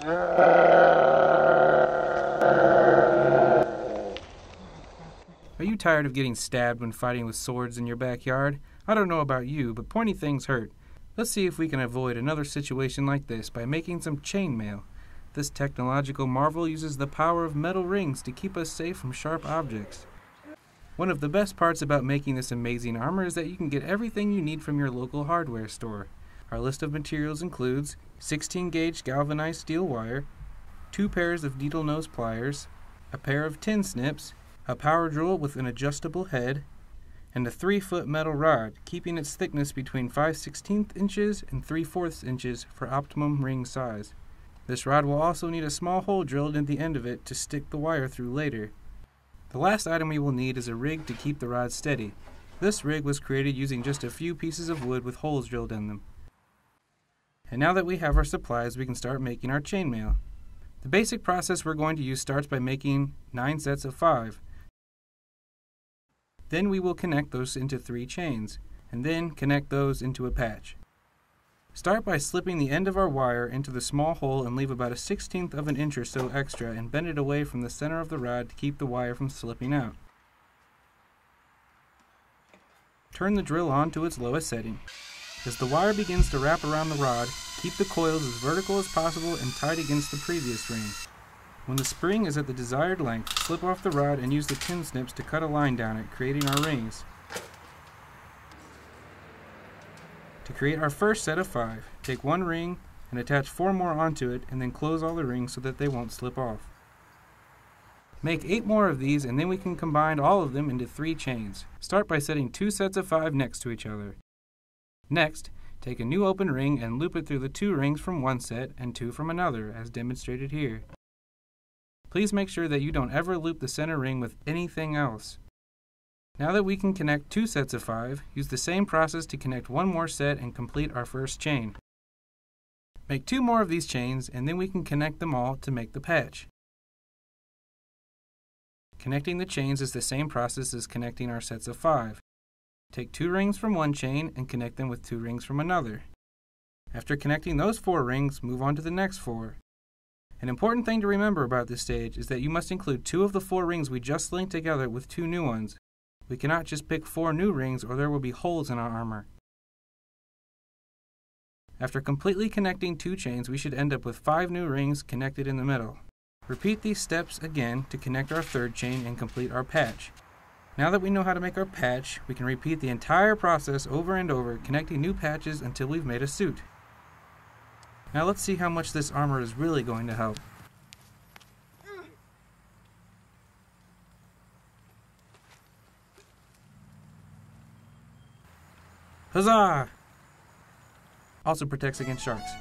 Are you tired of getting stabbed when fighting with swords in your backyard? I don't know about you, but pointy things hurt. Let's see if we can avoid another situation like this by making some chainmail. This technological marvel uses the power of metal rings to keep us safe from sharp objects. One of the best parts about making this amazing armor is that you can get everything you need from your local hardware store. Our list of materials includes 16-gauge galvanized steel wire, 2 pairs of needle nose pliers, a pair of tin snips, a power drill with an adjustable head, and a 3-foot metal rod, keeping its thickness between 5/16 inches and 3/4 inches for optimum ring size. This rod will also need a small hole drilled in the end of it to stick the wire through later. The last item we will need is a rig to keep the rod steady. This rig was created using just a few pieces of wood with holes drilled in them. And now that we have our supplies, we can start making our chainmail. The basic process we're going to use starts by making 9 sets of 5. Then we will connect those into 3 chains, and then connect those into a patch. Start by slipping the end of our wire into the small hole and leave about a 1/16 of an inch or so extra and bend it away from the center of the rod to keep the wire from slipping out. Turn the drill on to its lowest setting. As the wire begins to wrap around the rod, keep the coils as vertical as possible and tight against the previous ring. When the spring is at the desired length, slip off the rod and use the tin snips to cut a line down it, creating our rings. To create our first set of 5, take 1 ring and attach 4 more onto it, and then close all the rings so that they won't slip off. Make 8 more of these, and then we can combine all of them into 3 chains. Start by setting 2 sets of 5 next to each other. Next, take a new open ring and loop it through the 2 rings from one set and 2 from another, as demonstrated here. Please make sure that you don't ever loop the center ring with anything else. Now that we can connect 2 sets of 5, use the same process to connect 1 more set and complete our first chain. Make 2 more of these chains, and then we can connect them all to make the patch. Connecting the chains is the same process as connecting our sets of 5. Take 2 rings from one chain and connect them with 2 rings from another. After connecting those 4 rings, move on to the next 4. An important thing to remember about this stage is that you must include 2 of the 4 rings we just linked together with 2 new ones. We cannot just pick 4 new rings or there will be holes in our armor. After completely connecting 2 chains, we should end up with 5 new rings connected in the middle. Repeat these steps again to connect our 3rd chain and complete our patch. Now that we know how to make our patch, we can repeat the entire process over and over, connecting new patches until we've made a suit. Now let's see how much this armor is really going to help. Huzzah! Also protects against sharks.